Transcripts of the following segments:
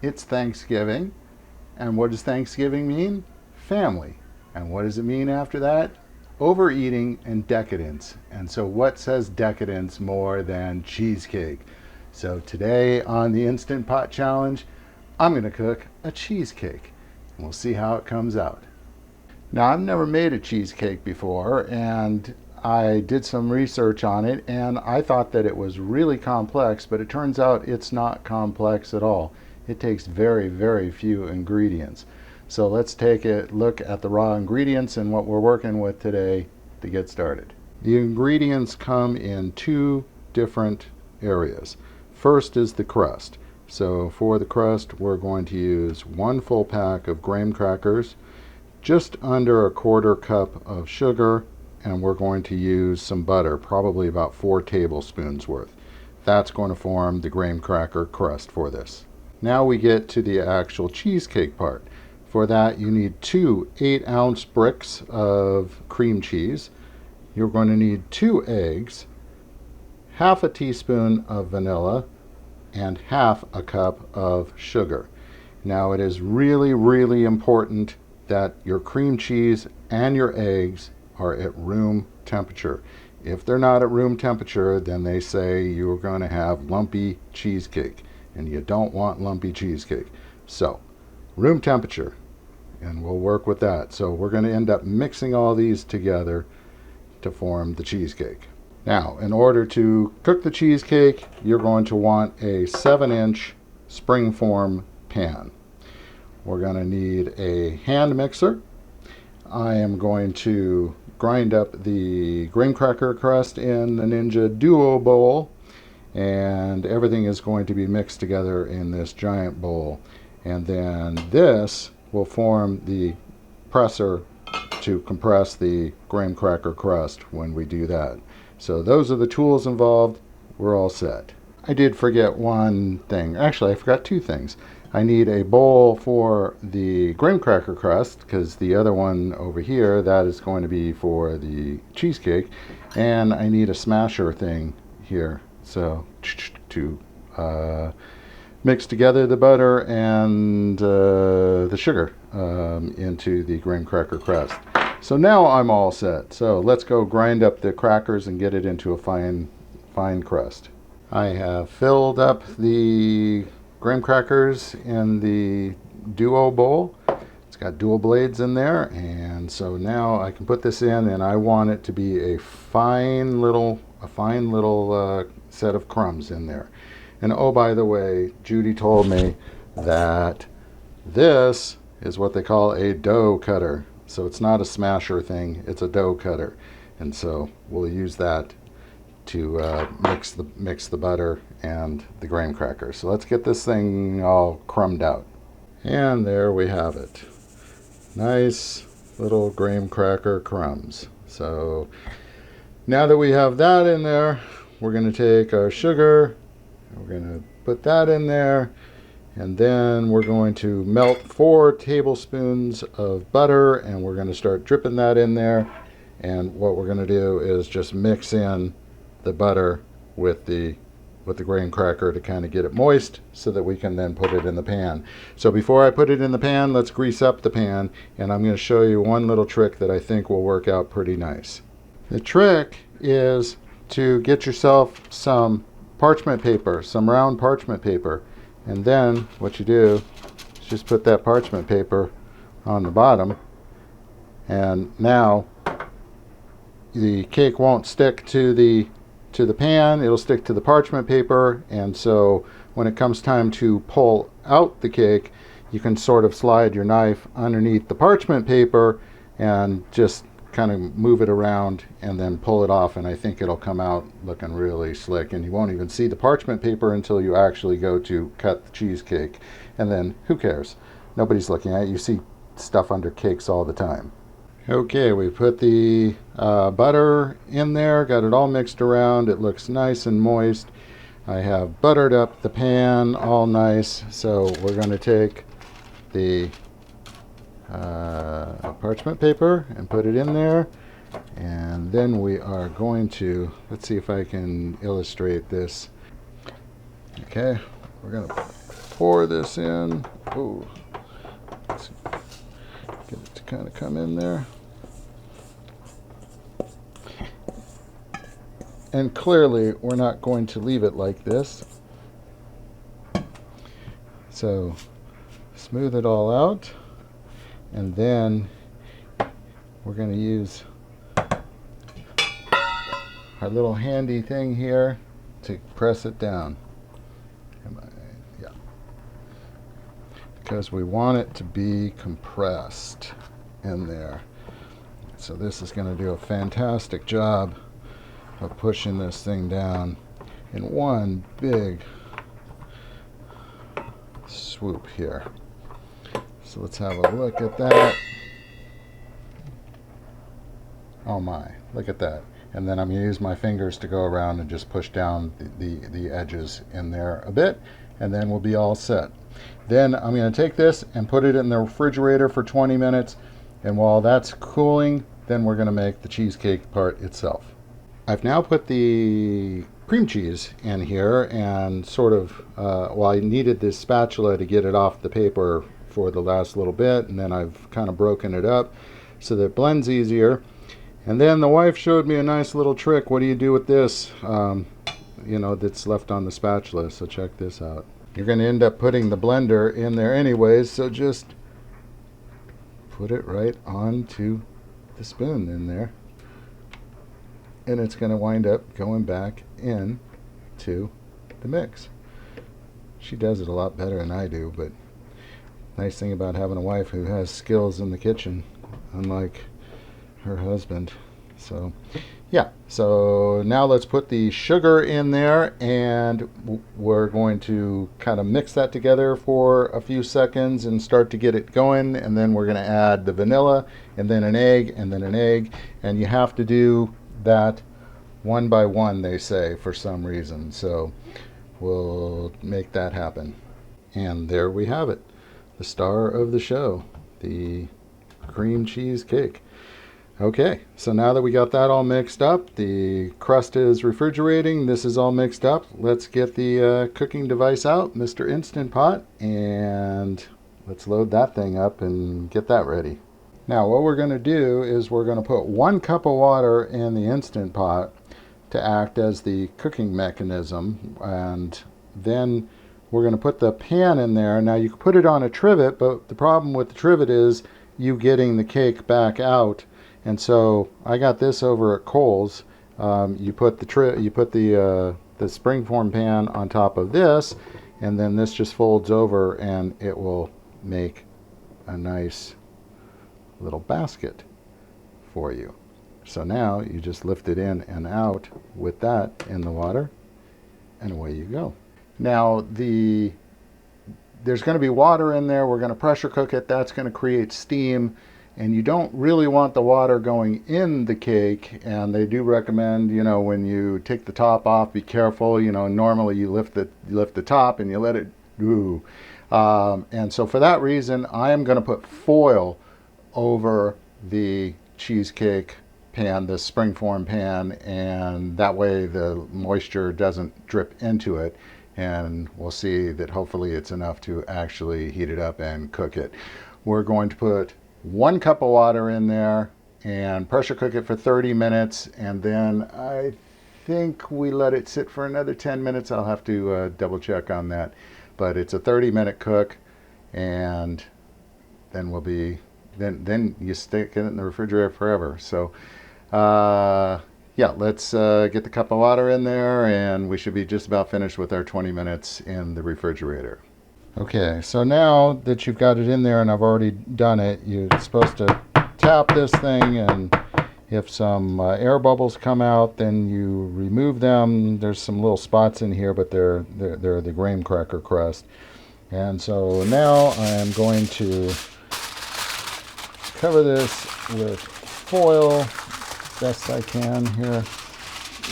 It's Thanksgiving. And what does Thanksgiving mean? Family. And what does it mean after that? Overeating and decadence. And so, what says decadence more than cheesecake? So, today on the Instant Pot Challenge, I'm going to cook a cheesecake. And we'll see how it comes out. Now, I've never made a cheesecake before, and I did some research on it, and I thought that it was really complex, but it turns out it's not complex at all. It takes very, very few ingredients. So let's take a look at the raw ingredients and what we're working with today to get started. The ingredients come in two different areas. First is the crust. So for the crust, we're going to use 1 full pack of graham crackers, just under a 1/4 cup of sugar, and we're going to use some butter, probably about 4 tablespoons worth. That's going to form the graham cracker crust for this. Now we get to the actual cheesecake part. For that, you need 2 8-ounce bricks of cream cheese. You're going to need 2 eggs, half a teaspoon of vanilla, and half a cup of sugar. Now it is really, really important that your cream cheese and your eggs are at room temperature. If they're not at room temperature, then they say you're going to have lumpy cheesecake, and you don't want lumpy cheesecake. So, room temperature, and we'll work with that. So we're going to end up mixing all these together to form the cheesecake. Now, in order to cook the cheesecake, you're going to want a 7-inch springform pan. We're going to need a hand mixer. I am going to grind up the graham cracker crust in the Ninja Duo bowl, and everything is going to be mixed together in this giant bowl. And then this will form the presser to compress the graham cracker crust when we do that. So those are the tools involved. We're all set. I did forget one thing. Actually, I forgot 2 things. I need a bowl for the graham cracker crust, because the other one over here, that is going to be for the cheesecake. And I need a smasher thing here, so to mix together the butter and the sugar into the graham cracker crust. So now I'm all set. So let's go grind up the crackers and get it into a fine crust. I have filled up the graham crackers in the Duo bowl. It's got dual blades in there, and so now I can put this in, and I want it to be a fine little set of crumbs in there. And oh, by the way, Judy told me that this is what they call a dough cutter. So it's not a smasher thing, it's a dough cutter. And so we'll use that to mix the butter and the graham crackers. So let's get this thing all crumbed out. And there we have it. Nice little graham cracker crumbs. So now that we have that in there, we're going to take our sugar, we're going to put that in there, and then we're going to melt 4 tablespoons of butter, and we're going to start dripping that in there. And what we're going to do is just mix in the butter with the graham cracker to kind of get it moist, so that we can then put it in the pan. So before I put it in the pan, let's grease up the pan, and I'm going to show you one little trick that I think will work out pretty nice. The trick is to get yourself some parchment paper, some round parchment paper, and then what you do is just put that parchment paper on the bottom, and now the cake won't stick to the pan, it'll stick to the parchment paper. And so when it comes time to pull out the cake, you can sort of slide your knife underneath the parchment paper and just kind of move it around and then pull it off, and I think it'll come out looking really slick, and you won't even see the parchment paper until you actually go to cut the cheesecake. And then who cares? Nobody's looking at it. You see stuff under cakes all the time. Okay, we put the butter in there, got it all mixed around. It looks nice and moist. I have buttered up the pan all nice. So we're going to take the parchment paper and put it in there. And then we are going to, let's see if I can illustrate this. Okay, we're going to pour this in. Ooh. Let's get it to kind of come in there. And clearly, we're not going to leave it like this. So, smooth it all out. And then we're going to use our little handy thing here to press it down. Yeah. Because we want it to be compressed in there. So this is going to do a fantastic job of pushing this thing down in one big swoop here. So let's have a look at that. Oh my, look at that. And then I'm going to use my fingers to go around and just push down the edges in there a bit, and then we'll be all set. Then I'm going to take this and put it in the refrigerator for 20 minutes, and while that's cooling, then we're going to make the cheesecake part itself. I've now put the cream cheese in here and sort of, well, I needed this spatula to get it off the paper for the last little bit, and then I've kind of broken it up so that it blends easier. And then the wife showed me a nice little trick. What do you do with this, that's left on the spatula? So check this out. You're going to end up putting the blender in there anyways, so just put it right onto the spoon in there. And it's going to wind up going back in to the mix. She does it a lot better than I do, but nice thing about having a wife who has skills in the kitchen, unlike her husband. So yeah, so now let's put the sugar in there, and we're going to kind of mix that together for a few seconds and start to get it going, and then we're going to add the vanilla and then an egg and then an egg, and you have to do that one by one, they say, for some reason. So we'll make that happen. And there we have it, the star of the show, the cream cheese cake. Okay, so now that we got that all mixed up, the crust is refrigerating, this is all mixed up, let's get the cooking device out, Mr. Instant Pot, and let's load that thing up and get that ready. Now what we're going to do is we're going to put 1 cup of water in the Instant Pot to act as the cooking mechanism, and then we're going to put the pan in there. Now you can put it on a trivet, but the problem with the trivet is you getting the cake back out. And so I got this over at Kohl's. You put the springform pan on top of this, and then this just folds over, and it will make a nice little basket for you. So now you just lift it in and out with that in the water, and away you go. Now there's going to be water in there. We're going to pressure cook it. That's going to create steam. And you don't really want the water going in the cake, and they do recommend, when you take the top off, be careful. Normally you lift the top and you let it do. And so for that reason, I am going to put foil over the cheesecake pan, the springform pan, and that way the moisture doesn't drip into it. And we'll see that hopefully it's enough to actually heat it up and cook it. We're going to put 1 cup of water in there and pressure cook it for 30 minutes, and then I think we let it sit for another 10 minutes. I'll have to double check on that, but it's a 30-minute cook, and then we'll be then you stick it in the refrigerator forever. So yeah, let's get the cup of water in there, and we should be just about finished with our 20 minutes in the refrigerator. Okay, so now that you've got it in there, and I've already done it, you're supposed to tap this thing, and if some air bubbles come out, then you remove them. There's some little spots in here, but they're the graham cracker crust. And so now I am going to cover this with foil best I can here.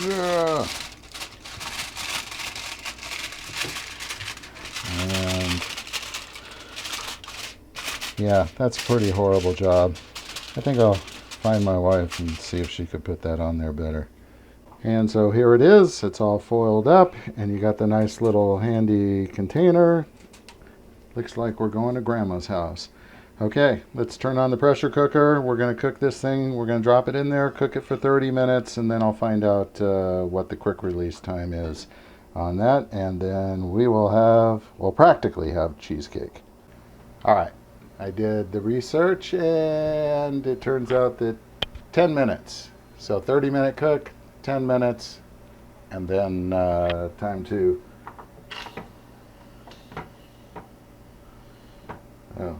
Yeah. And yeah, that's a pretty horrible job. I think I'll find my wife and see if she could put that on there better. And so here it is. It's all foiled up, and you got the nice little handy container. Looks like we're going to Grandma's house. Okay, let's turn on the pressure cooker. We're going to cook this thing. We're going to drop it in there, cook it for 30 minutes, and then I'll find out what the quick release time is on that. And then we'll practically have cheesecake. All right, I did the research, and it turns out that 10 minutes. So 30-minute cook, 10 minutes, and then time to... Oh,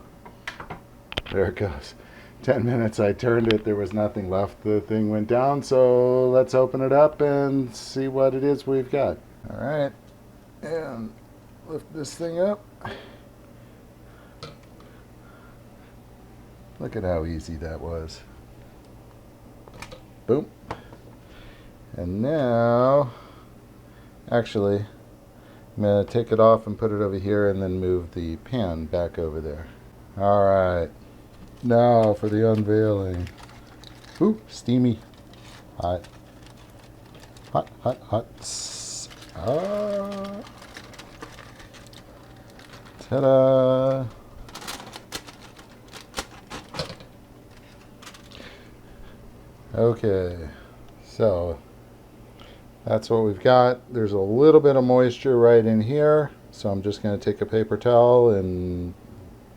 there it goes. 10 minutes, I turned it, there was nothing left. The thing went down, so let's open it up and see what it is we've got. All right, and lift this thing up. Look at how easy that was. Boom. And now, actually, I'm going to take it off and put it over here and then move the pan back over there. All right. Now for the unveiling. Ooh, steamy. Hot. Hot, hot, hot. Ah. Ta-da. Okay. So that's what we've got. There's a little bit of moisture right in here, so I'm just going to take a paper towel and,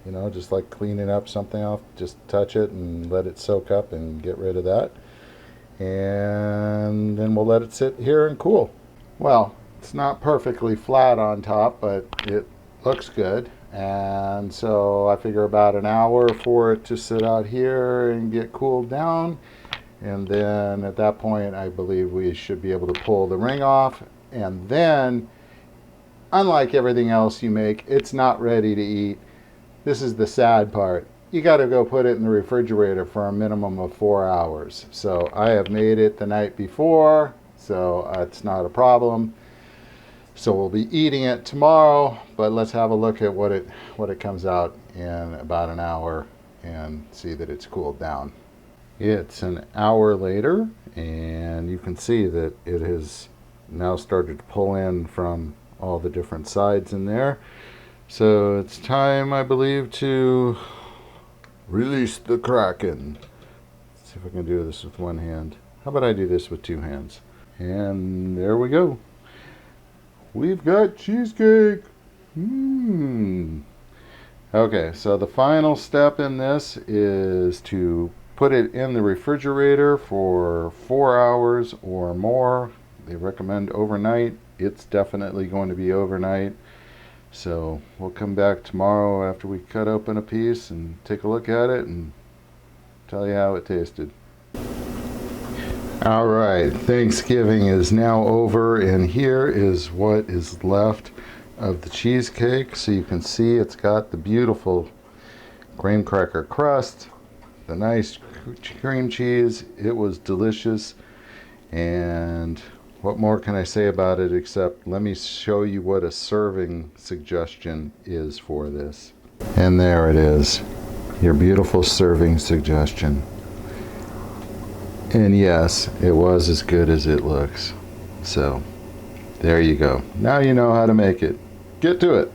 you know, just like cleaning up something off, just touch it and let it soak up and get rid of that. And then we'll let it sit here and cool. Well, it's not perfectly flat on top, but it looks good. And so I figure about an hour for it to sit out here and get cooled down. And then at that point, I believe we should be able to pull the ring off. And then, unlike everything else you make, it's not ready to eat. This is the sad part. You got to go put it in the refrigerator for a minimum of 4 hours. So I have made it the night before, so it's not a problem. So we'll be eating it tomorrow, but let's have a look at what it comes out in about an hour and see that it's cooled down. It's an hour later, and you can see that it has now started to pull in from all the different sides in there. So it's time, I believe, to release the Kraken. Let's see if I can do this with one hand. How about I do this with two hands? And there we go. We've got cheesecake. Okay, so the final step in this is to put it in the refrigerator for 4 hours or more. They recommend overnight. It's definitely going to be overnight. So we'll come back tomorrow after we cut open a piece and take a look at it and tell you how it tasted. All right, Thanksgiving is now over, and here is what is left of the cheesecake. So you can see it's got the beautiful graham cracker crust, the nice cream cheese. It was delicious, and what more can I say about it except let me show you what a serving suggestion is for this. And there it is, your beautiful serving suggestion. And yes, it was as good as it looks. So there you go. Now you know how to make it. Get to it.